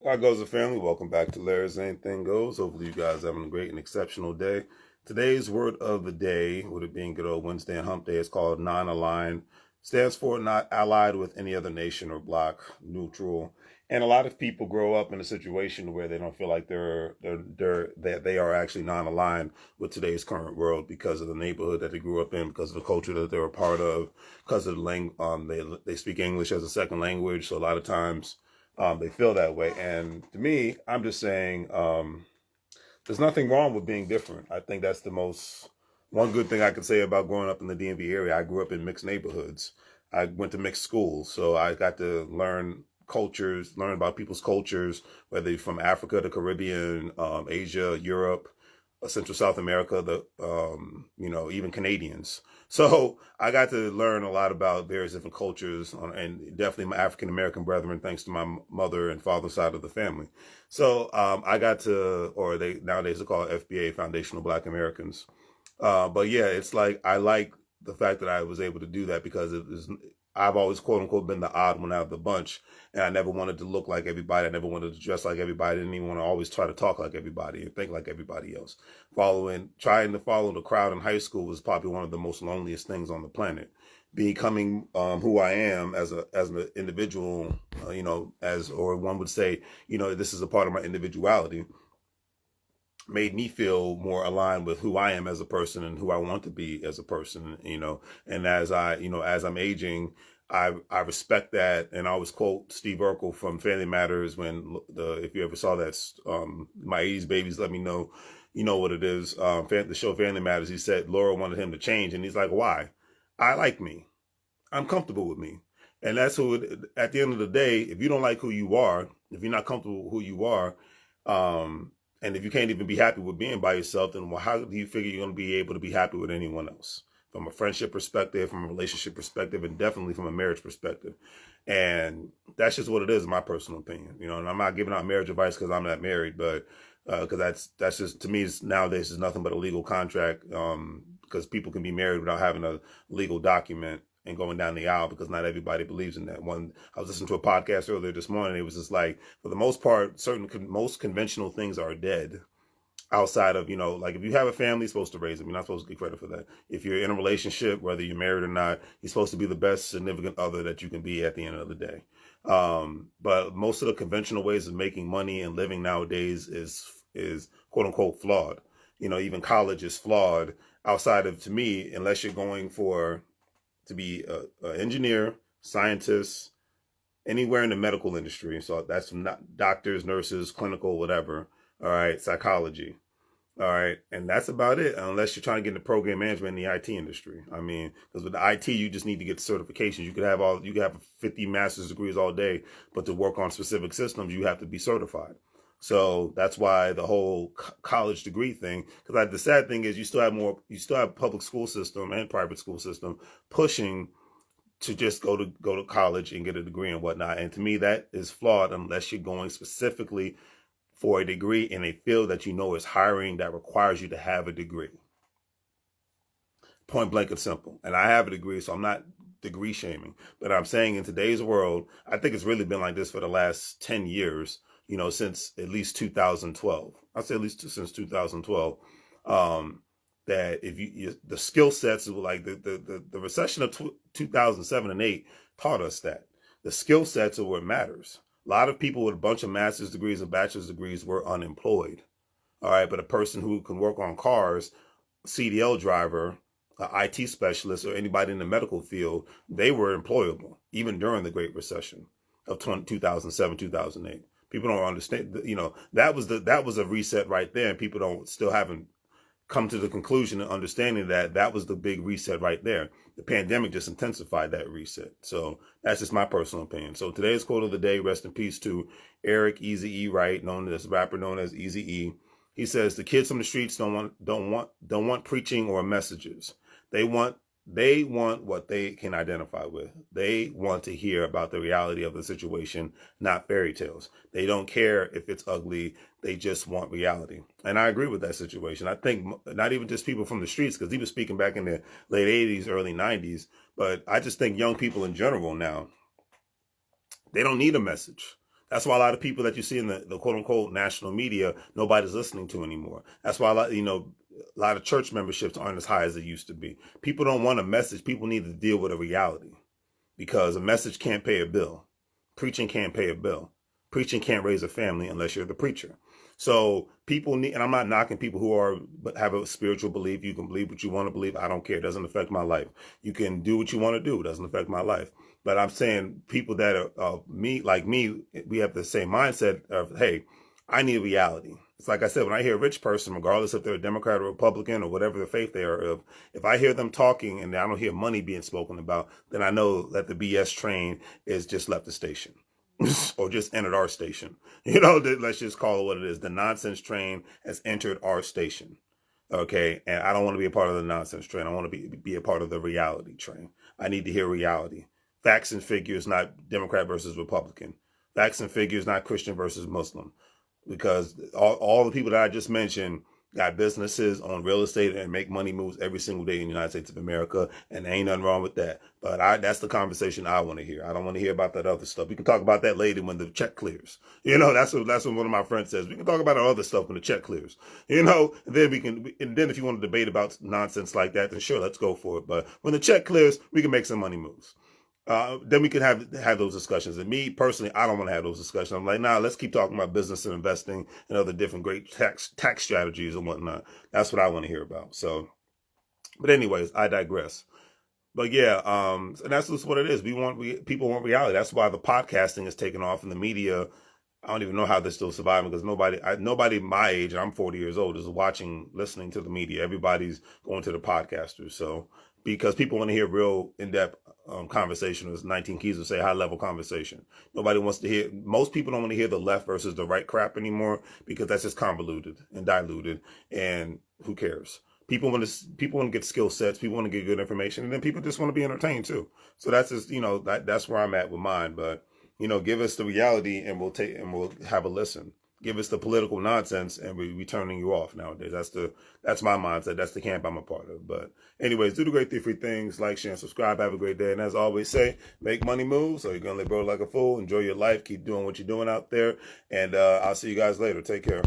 How goes the family? Welcome back to Larry's Anything Goes. Hopefully you guys are having a great and exceptional day. Today's word of the day, with it being good old Wednesday and hump day, is called non-aligned. Stands for not allied with any other nation or bloc, neutral. And a lot of people grow up in a situation where they don't feel like they are actually non-aligned with today's current world because of the neighborhood that they grew up in, because of the culture that they're a part of, because of the language. They speak English as a second language, so a lot of times they feel that way. And to me, I'm just saying there's nothing wrong with being different. I think that's one good thing I can say about growing up in the DMV area. I grew up in mixed neighborhoods. I went to mixed schools, so I got to learn about people's cultures, whether you're from Africa, the Caribbean, Asia, Europe, Central South America, even Canadians. So I got to learn a lot about various different cultures, and definitely my African American brethren, thanks to my mother and father side of the family. So I got to, or they nowadays are called FBA, Foundational Black Americans. But yeah, it's like I like the fact that I was able to do that because I've always quote unquote been the odd one out of the bunch, and I never wanted to look like everybody. I never wanted to dress like everybody. I didn't even want to always try to talk like everybody and think like everybody else. Trying to follow the crowd in high school was probably one of the most loneliest things on the planet. Becoming who I am as an individual, or one would say, this is a part of my individuality, made me feel more aligned with who I am as a person and who I want to be as a person, and as I'm aging, I respect that. And I always quote Steve Urkel from Family Matters if you ever saw that, my 80s babies, let me know, you know what it is. The show Family Matters, he said Laura wanted him to change. And he's like, why? I like me. I'm comfortable with me. And that's at the end of the day, if you don't like who you are, if you're not comfortable with who you are, and if you can't even be happy with being by yourself, then how do you figure you're going to be able to be happy with anyone else? From a friendship perspective, from a relationship perspective, and definitely from a marriage perspective. And that's just what it is, in my personal opinion. And I'm not giving out marriage advice because I'm not married, but because that's just, to me, nowadays is nothing but a legal contract, because people can be married without having a legal document and going down the aisle, because not everybody believes in that. I was listening to a podcast earlier this morning. It was just like, for the most part, most conventional things are dead. Outside of, like if you have a family, you're supposed to raise them. You're not supposed to get credit for that. If you're in a relationship, whether you're married or not, you're supposed to be the best significant other that you can be at the end of the day. But most of the conventional ways of making money and living nowadays is quote unquote flawed. Even college is flawed outside of, to me, unless you're going to be an engineer, scientist, anywhere in the medical industry. So that's not doctors, nurses, clinical, whatever. All right, psychology. All right, and that's about it, unless you're trying to get into program management in the IT industry. I mean, because with the IT, you just need to get certifications. You could have 50 master's degrees all day, but to work on specific systems, you have to be certified. So that's why the whole college degree thing, because the sad thing is you still have public school system and private school system pushing to just go to college and get a degree and whatnot. And to me, that is flawed unless you're going specifically for a degree in a field that is hiring that requires you to have a degree. Point blank and simple. And I have a degree, so I'm not degree shaming. But I'm saying in today's world, I think it's really been like this for the last 10 years, since at least 2012. I'd say at least since 2012. That if the skill sets, like the recession of 2007 and 8 taught us that the skill sets are what matters. A lot of people with a bunch of master's degrees and bachelor's degrees were unemployed. All right, but a person who can work on cars, CDL driver, an IT specialist, or anybody in the medical field, they were employable even during the Great Recession of 2007, 2008. People don't understand. That was a reset right there, and people haven't come to the conclusion and understanding that was the big reset right there. The pandemic just intensified that reset. So that's just my personal opinion. So today's quote of the day, rest in peace to Eric Eazy Wright, rapper known as Eazy-E. He says the kids from the streets don't want preaching or messages. They want what they can identify with. They want to hear about the reality of the situation, not fairy tales. They don't care if it's ugly. They just want reality. And I agree with that situation. I think not even just people from the streets, because he was speaking back in the late 80s, early 90s, but I just think young people in general now, they don't need a message. That's why a lot of people that you see in the quote unquote national media, nobody's listening to anymore. That's why a lot of church memberships aren't as high as they used to be. People don't want a message. People need to deal with a reality, because a message can't pay a bill. Preaching can't pay a bill. Preaching can't raise a family unless you're the preacher. So people need, and I'm not knocking people who have a spiritual belief. You can believe what you want to believe. I don't care. It doesn't affect my life. You can do what you want to do. It doesn't affect my life. But I'm saying people that are like me, we have the same mindset of, hey, I need reality. It's like I said, when I hear a rich person, regardless if they're a Democrat or Republican or whatever the faith they are of, if I hear them talking and I don't hear money being spoken about, then I know that the BS train is just left the station or just entered our station. Let's just call it what it is. The nonsense train has entered our station. Okay. And I don't want to be a part of the nonsense train. I want to be a part of the reality train. I need to hear reality. Facts and figures, not Democrat versus Republican. Facts and figures, not Christian versus Muslim. Because all the people that I just mentioned got businesses on real estate and make money moves every single day in the United States of America, and there ain't nothing wrong with that. But that's the conversation I want to hear. I don't want to hear about that other stuff. We can talk about that later when the check clears. That's what one of my friends says. We can talk about our other stuff when the check clears. And then then if you want to debate about nonsense like that, then sure, let's go for it. But when the check clears, we can make some money moves. Then we can have those discussions. And me personally, I don't want to have those discussions. I'm like, nah, let's keep talking about business and investing and other different great tax strategies and whatnot. That's what I want to hear about. So, but anyways, I digress. But yeah, and that's just what it is. People want reality. That's why the podcasting is taking off in the media. I don't even know how they're still surviving, because nobody my age, and I'm 40 years old, is listening to the media. Everybody's going to the podcasters. So, because people want to hear real in-depth conversation, as 19 Keys would say, high-level conversation. Most people don't want to hear the left versus the right crap anymore, because that's just convoluted and diluted, and who cares? People want to get skill sets, people want to get good information, and then people just want to be entertained too. So that's just, that's where I'm at with mine. But, give us the reality and we'll have a listen. Give us the political nonsense and we turning you off nowadays. That's my mindset. That's the camp I'm a part of. But anyways, do the great 3 free things. Like, share, and subscribe. Have a great day. And as I always say, make money moves, or you're going to live broke like a fool. Enjoy your life. Keep doing what you're doing out there. And I'll see you guys later. Take care.